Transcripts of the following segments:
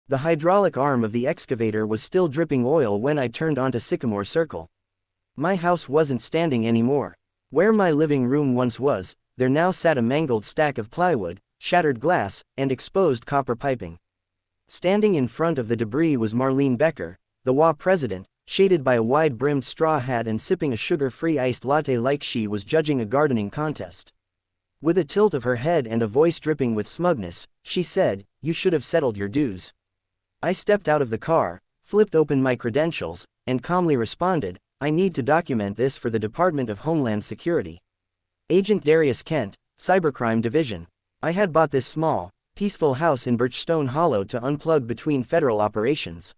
The hydraulic arm of the excavator was still dripping oil when I turned onto Sycamore Circle. My house wasn't standing anymore. Where my living room once was, there now sat a mangled stack of plywood, shattered glass, and exposed copper piping. Standing in front of the debris was Marlene Becker, the HOA president, shaded by a wide-brimmed straw hat and sipping a sugar-free iced latte like she was judging a gardening contest. With a tilt of her head and a voice dripping with smugness, she said, "You should have settled your dues." I stepped out of the car, flipped open my credentials, and calmly responded, "I need to document this for the Department of Homeland Security. Agent Darius Kent, Cybercrime Division." I had bought this small, peaceful house in Birchstone Hollow to unplug between federal operations.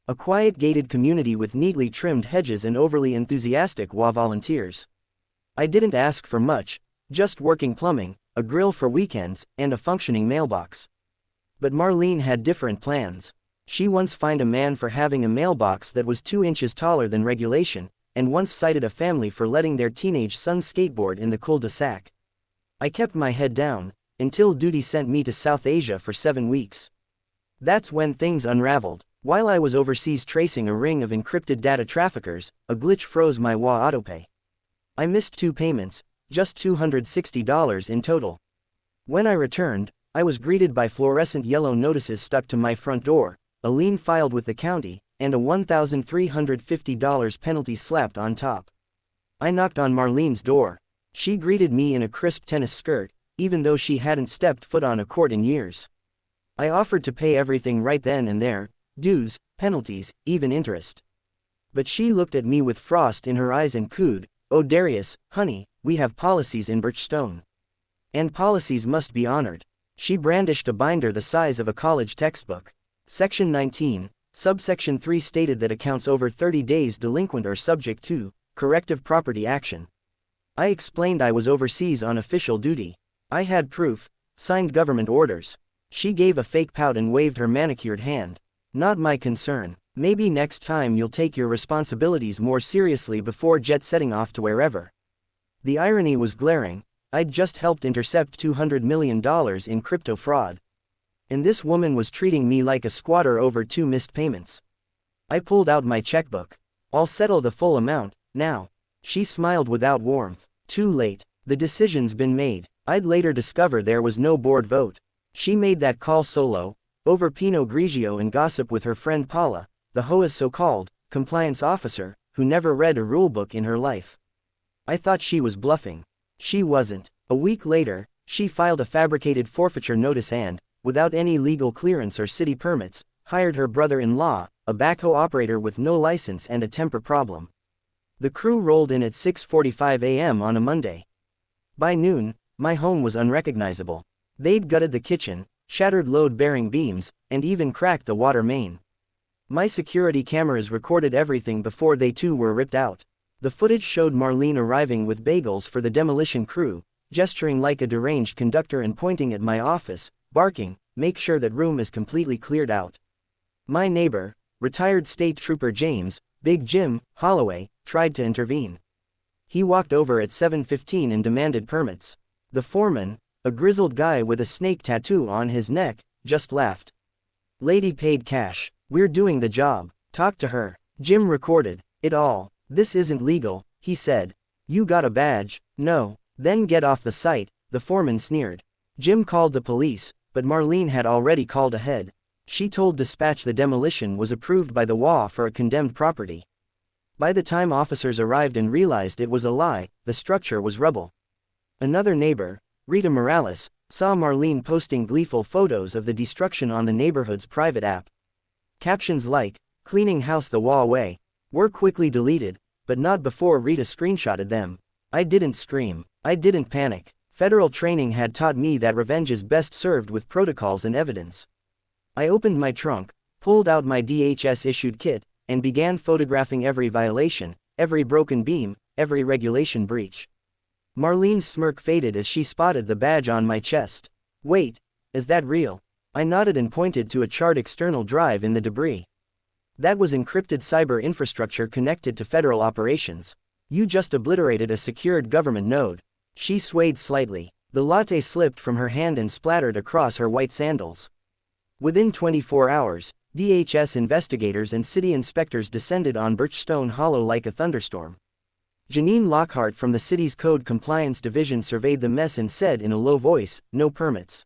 A quiet gated community with neatly trimmed hedges and overly enthusiastic HOA volunteers. I didn't ask for much, just working plumbing, a grill for weekends, and a functioning mailbox. But Marlene had different plans. She once fined a man for having a mailbox that was 2 inches taller than regulation, and once cited a family for letting their teenage son skateboard in the cul-de-sac. I kept my head down, until duty sent me to South Asia for 7 weeks. That's when things unraveled. While I was overseas tracing a ring of encrypted data traffickers, a glitch froze my HOA autopay. I missed 2 payments, just $260 in total. When I returned, I was greeted by fluorescent yellow notices stuck to my front door, a lien filed with the county, and a $1,350 penalty slapped on top. I knocked on Marlene's door. She greeted me in a crisp tennis skirt, even though she hadn't stepped foot on a court in years. I offered to pay everything right then and there, dues, penalties, even interest. But she looked at me with frost in her eyes and cooed, "Oh Darius, honey, we have policies in Birchstone. And policies must be honored." She brandished a binder the size of a college textbook. Section 19, subsection 3 stated that accounts over 30 days delinquent are subject to corrective property action. I explained I was overseas on official duty. I had proof, signed government orders. She gave a fake pout and waved her manicured hand. "Not my concern. Maybe next time you'll take your responsibilities more seriously before jet-setting off to wherever." The irony was glaring. I'd just helped intercept $200 million in crypto fraud. And this woman was treating me like a squatter over 2 missed payments. I pulled out my checkbook. "I'll settle the full amount, now." She smiled without warmth. Too late. The decision's been made. I'd later discover there was no board vote. She made that call solo, over Pinot Grigio and gossip with her friend Paula, the HOA's so-called compliance officer, who never read a rulebook in her life. I thought she was bluffing. She wasn't. A week later, she filed a fabricated forfeiture notice and, without any legal clearance or city permits, hired her brother-in-law, a backhoe operator with no license and a temper problem. The crew rolled in at 6:45 a.m. on a Monday. By noon, my home was unrecognizable. They'd gutted the kitchen, shattered load-bearing beams, and even cracked the water main. My security cameras recorded everything before they too were ripped out. The footage showed Marlene arriving with bagels for the demolition crew, gesturing like a deranged conductor and pointing at my office, barking, "Make sure that room is completely cleared out." My neighbor, retired state trooper James, Big Jim, Holloway, tried to intervene. He walked over at 7:15 and demanded permits. The foreman, a grizzled guy with a snake tattoo on his neck, just laughed. "Lady paid cash. We're doing the job. Talk to her." Jim recorded it all. "This isn't legal," he said. "You got a badge?" "No." "Then get off the site," the foreman sneered. Jim called the police, but Marlene had already called ahead. She told dispatch the demolition was approved by the HOA for a condemned property. By the time officers arrived and realized it was a lie, the structure was rubble. Another neighbor, Rita Morales, saw Marlene posting gleeful photos of the destruction on the neighborhood's private app. Captions like, "Cleaning house the HOA way," were quickly deleted, but not before Rita screenshotted them. I didn't scream. I didn't panic. Federal training had taught me that revenge is best served with protocols and evidence. I opened my trunk, pulled out my DHS-issued kit, and began photographing every violation, every broken beam, every regulation breach. Marlene's smirk faded as she spotted the badge on my chest. "Wait, is that real?" I nodded and pointed to a charred external drive in the debris. "That was encrypted cyber infrastructure connected to federal operations. You just obliterated a secured government node." She swayed slightly. The latte slipped from her hand and splattered across her white sandals. Within 24 hours, DHS investigators and city inspectors descended on Birchstone Hollow like a thunderstorm. Janine Lockhart from the city's Code Compliance Division surveyed the mess and said in a low voice, "No permits.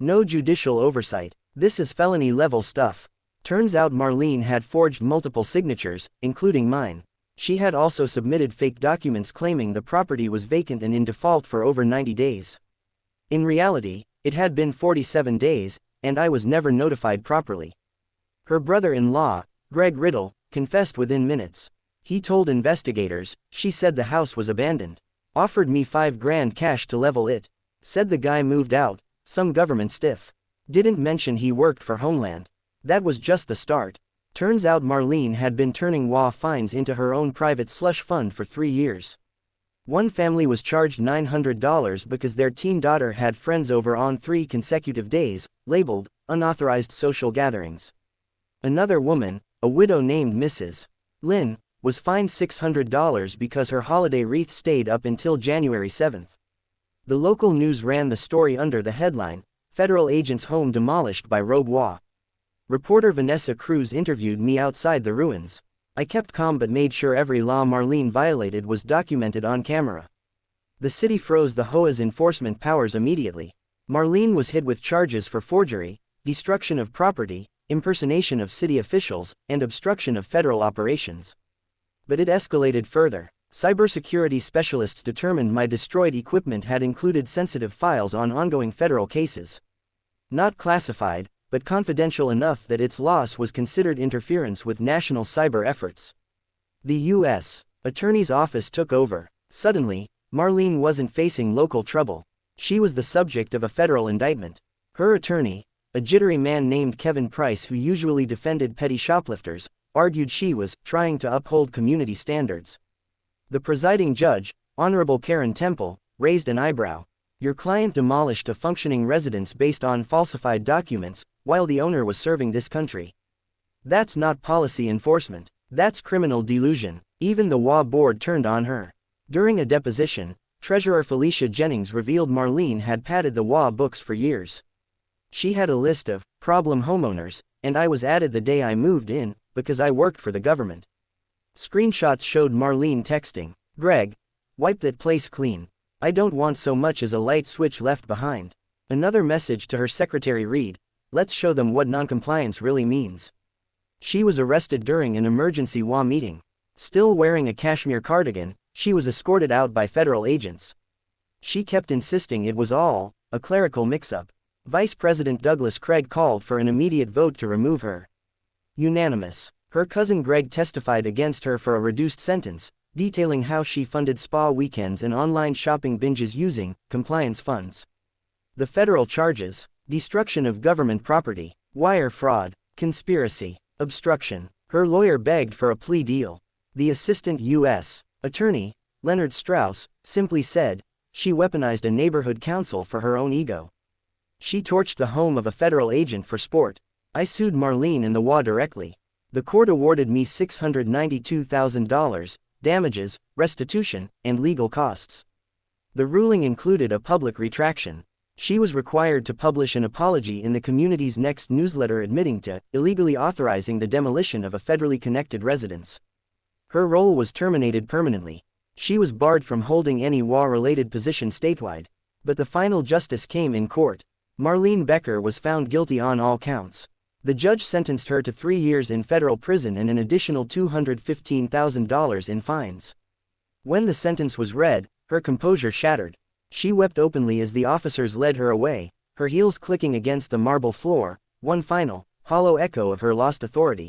No judicial oversight. This is felony-level stuff." Turns out Marlene had forged multiple signatures, including mine. She had also submitted fake documents claiming the property was vacant and in default for over 90 days. In reality, it had been 47 days, and I was never notified properly. Her brother-in-law, Greg Riddle, confessed within minutes. He told investigators, "She said the house was abandoned. Offered me $5,000 cash to level it. Said the guy moved out, some government stiff. Didn't mention he worked for Homeland. That was just the start." Turns out Marlene had been turning HOA fines into her own private slush fund for 3 years. One family was charged $900 because their teen daughter had friends over on 3 consecutive days, labeled unauthorized social gatherings. Another woman, a widow named Mrs. Lynn, was fined $600 because her holiday wreath stayed up until January 7th. The local news ran the story under the headline, "Federal Agent's Home Demolished by Rogue HOA." Reporter Vanessa Cruz interviewed me outside the ruins. I kept calm but made sure every law Marlene violated was documented on camera. The city froze the HOA's enforcement powers immediately. Marlene was hit with charges for forgery, destruction of property, impersonation of city officials, and obstruction of federal operations. But it escalated further. Cybersecurity specialists determined my destroyed equipment had included sensitive files on ongoing federal cases. Not classified, but confidential enough that its loss was considered interference with national cyber efforts. The U.S. Attorney's Office took over. Suddenly, Marlene wasn't facing local trouble. She was the subject of a federal indictment. Her attorney, a jittery man named Kevin Price who usually defended petty shoplifters, argued she was trying to uphold community standards. The presiding judge, Honorable Karen Temple, raised an eyebrow. Your client demolished a functioning residence based on falsified documents, while the owner was serving this country. That's not policy enforcement. That's criminal delusion. Even the HOA board turned on her. During a deposition, Treasurer Felicia Jennings revealed Marlene had padded the HOA books for years. She had a list of problem homeowners, and I was added the day I moved in, because I worked for the government. Screenshots showed Marlene texting, "Greg, wipe that place clean. I don't want so much as a light switch left behind." Another message to her secretary read, "Let's show them what noncompliance really means." She was arrested during an emergency HOA meeting. Still wearing a cashmere cardigan, she was escorted out by federal agents. She kept insisting it was all a clerical mix-up. Vice President Douglas Craig called for an immediate vote to remove her. Unanimous. Her cousin Greg testified against her for a reduced sentence, detailing how she funded spa weekends and online shopping binges using compliance funds. The federal charges: destruction of government property, wire fraud, conspiracy, obstruction. Her lawyer begged for a plea deal. The assistant U.S. attorney, Leonard Strauss, simply said, "She weaponized a neighborhood council for her own ego. She torched the home of a federal agent for sport. I sued Marlene and the HOA directly. The court awarded me $692,000, damages, restitution, and legal costs." The ruling included a public retraction. She was required to publish an apology in the community's next newsletter admitting to illegally authorizing the demolition of a federally connected residence. Her role was terminated permanently. She was barred from holding any HOA-related position statewide. But the final justice came in court. Marlene Becker was found guilty on all counts. The judge sentenced her to 3 years in federal prison and an additional $215,000 in fines. When the sentence was read, her composure shattered. She wept openly as the officers led her away, her heels clicking against the marble floor, one final, hollow echo of her lost authority.